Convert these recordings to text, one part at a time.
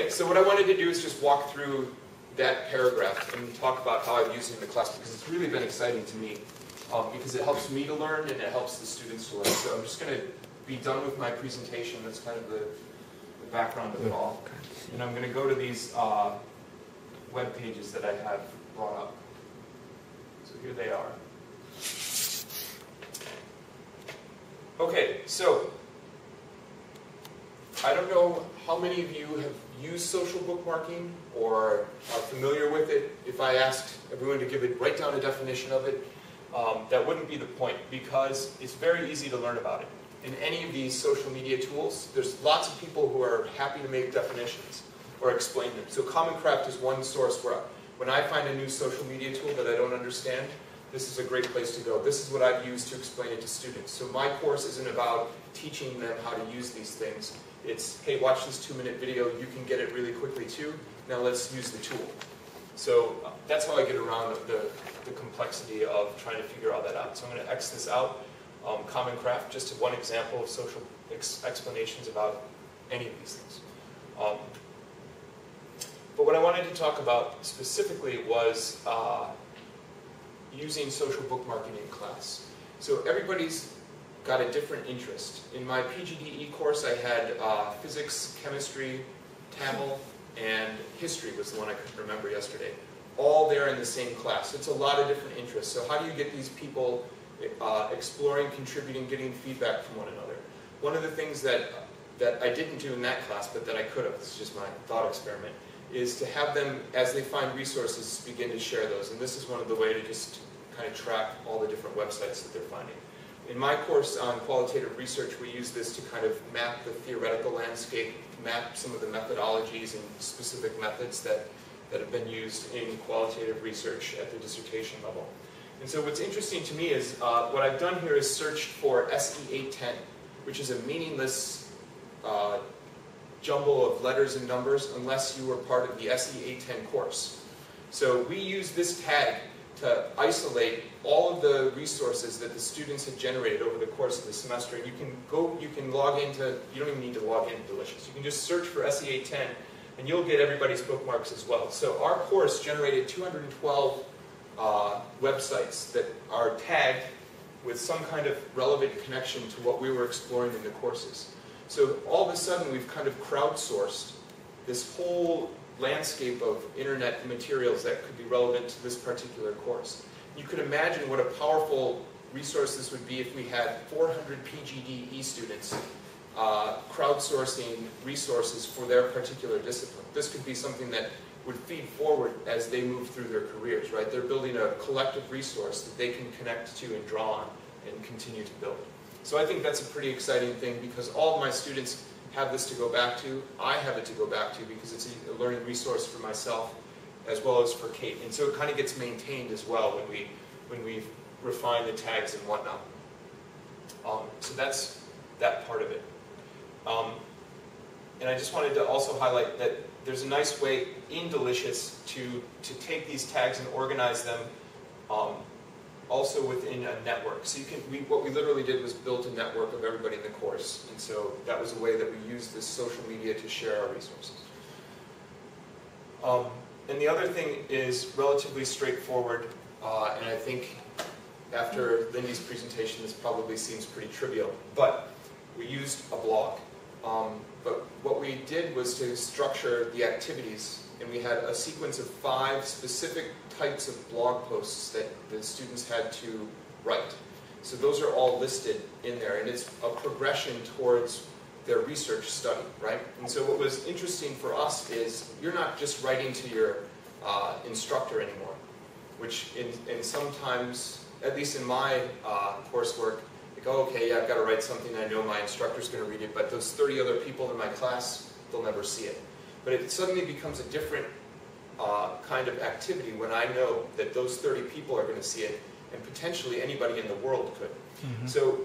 Okay, so what I wanted to do is just walk through that paragraph and talk about how I've used it in the class, because it's really been exciting to me, because it helps me to learn and it helps the students to learn. So I'm just going to be done with my presentation. That's kind of the background of it all. And I'm going to go to these web pages that I have brought up. So here they are. Okay, so I don't know how many of you have used social bookmarking or are familiar with it. If I asked everyone to write down a definition of it, that wouldn't be the point, because it's very easy to learn about it. In any of these social media tools, there's lots of people who are happy to make definitions or explain them. So Common Craft is one source where when I find a new social media tool that I don't understand, this is a great place to go. This is what I've used to explain it to students. So my course isn't about teaching them how to use these things. It's, hey, watch this 2-minute video. You can get it really quickly too. Now let's use the tool. So that's how I get around the complexity of trying to figure all that out. So I'm going to X this out. Common Craft, just one example of social explanations about any of these things. But what I wanted to talk about specifically was using social bookmarking in class. So everybody's got a different interest. In my PGDE course, I had physics, chemistry, Tamil, and history was the one I couldn't remember yesterday. All there in the same class. It's a lot of different interests. So how do you get these people exploring, contributing, getting feedback from one another? One of the things that I didn't do in that class, but that I could have, this is just my thought experiment, is to have them, as they find resources, begin to share those. And this is one of the ways to just kind of track all the different websites that they're finding. In my course on qualitative research, we use this to kind of map the theoretical landscape, map some of the methodologies and specific methods that have been used in qualitative research at the dissertation level. And so what's interesting to me is what I've done here is searched for SE 810, which is a meaningless jumble of letters and numbers unless you were part of the SE 810 course. So we use this tag to isolate all of the resources that the students had generated over the course of the semester. And you can log into, you don't even need to log into Delicious. You can just search for SE 810 and you'll get everybody's bookmarks as well. So our course generated 212 websites that are tagged with some kind of relevant connection to what we were exploring in the courses. So all of a sudden we've kind of crowdsourced this whole landscape of internet materials that could be relevant to this particular course. You could imagine what a powerful resource this would be if we had 400 PGDE students crowdsourcing resources for their particular discipline. This could be something that would feed forward as they move through their careers, right? They're building a collective resource that they can connect to and draw on and continue to build. So I think that's a pretty exciting thing, because all of my students have this to go back to. I have it to go back to because it's a learning resource for myself as well as for Kate. And so it kind of gets maintained as well when we refine the tags and whatnot. So that's that part of it. And I just wanted to also highlight that there's a nice way in Delicious to take these tags and organize them also within a network. So what we literally did was build a network of everybody in the course. And so that was a way that we used this social media to share our resources. And the other thing is relatively straightforward, and I think after Lindy's presentation this probably seems pretty trivial, but we used a blog. But what we did was to structure the activities, and we had a sequence of 5 specific types of blog posts that the students had to write. So those are all listed in there, and it's a progression towards their research study, right? And so what was interesting for us is you're not just writing to your instructor anymore, which in sometimes, at least in my coursework, like, oh, okay, yeah, I've got to write something, I know my instructor's going to read it, but those 30 other people in my class, they'll never see it. But it suddenly becomes a different kind of activity when I know that those 30 people are going to see it, and potentially anybody in the world could. Mm-hmm. So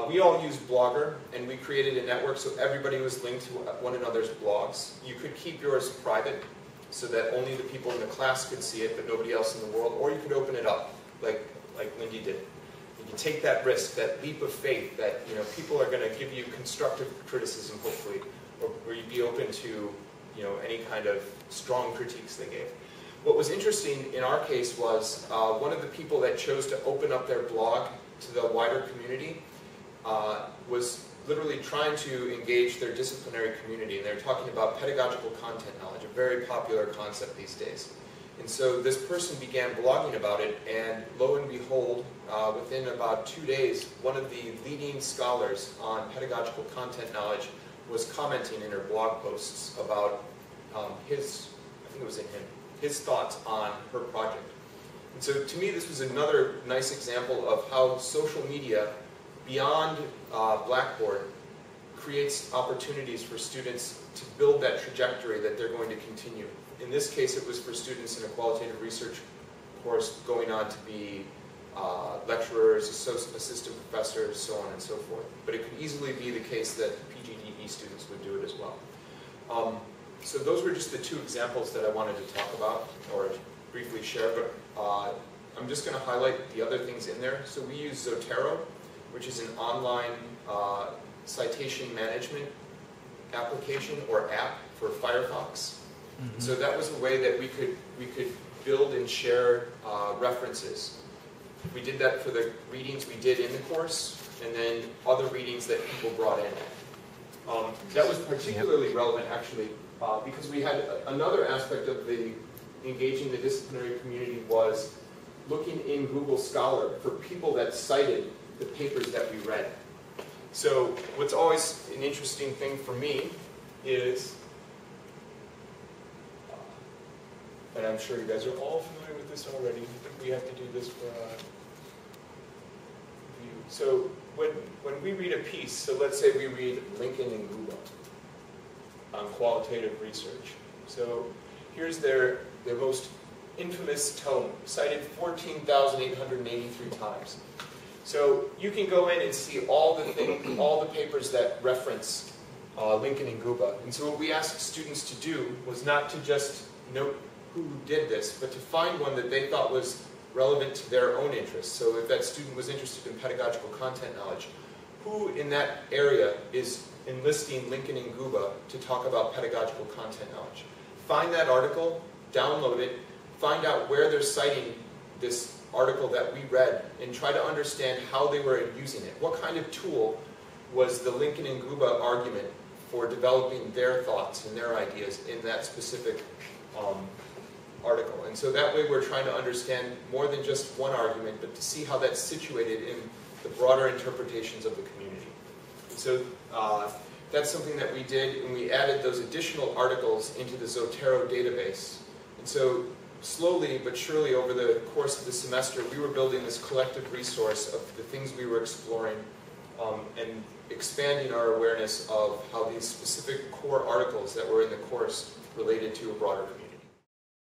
we all use Blogger, and we created a network so everybody was linked to one another's blogs. You could keep yours private so that only the people in the class could see it, but nobody else in the world, or you could open it up like Lindy did. You can take that risk, that leap of faith that people are going to give you constructive criticism, hopefully, or you'd be open to any kind of strong critiques they gave. What was interesting in our case was one of the people that chose to open up their blog to the wider community was literally trying to engage their disciplinary community, and they're talking about pedagogical content knowledge, a very popular concept these days. And so this person began blogging about it, and lo and behold, within about 2 days, one of the leading scholars on pedagogical content knowledge was commenting in her blog posts about his thoughts on her project. And so to me, this was another nice example of how social media, beyond Blackboard, creates opportunities for students to build that trajectory that they're going to continue. In this case, it was for students in a qualitative research course going on to be lecturers, assistant professors, so on and so forth. But it could easily be the case that PGDE students would do it as well. So those were just the two examples that I wanted to talk about or briefly share, but I'm just going to highlight the other things in there. So we use Zotero, which is an online citation management application or app for Firefox. Mm-hmm. So that was a way that we could build and share references. We did that for the readings we did in the course, and then other readings that people brought in. That was particularly relevant, actually, because we had another aspect of the engaging the disciplinary community was looking in Google Scholar for people that cited the papers that we read. So what's always an interesting thing for me is, and I'm sure you guys are all familiar with this already, we have to do this for review. So when we read a piece, so let's say we read Lincoln and Guba on qualitative research. So here's their most infamous tome, cited 14,883 times. So you can go in and see all the papers that reference Lincoln and Guba. And so what we asked students to do was not to just note who did this, but to find one that they thought was relevant to their own interests. So if that student was interested in pedagogical content knowledge, who in that area is enlisting Lincoln and Guba to talk about pedagogical content knowledge? Find that article, download it, find out where they're citing this article that we read, and try to understand how they were using it. What kind of tool was the Lincoln and Guba argument for developing their thoughts and their ideas in that specific article? And so that way we're trying to understand more than just one argument, but to see how that's situated in the broader interpretations of the community. And so that's something that we did, and we added those additional articles into the Zotero database. And so slowly but surely over the course of the semester, we were building this collective resource of the things we were exploring and expanding our awareness of how these specific core articles that were in the course related to a broader community.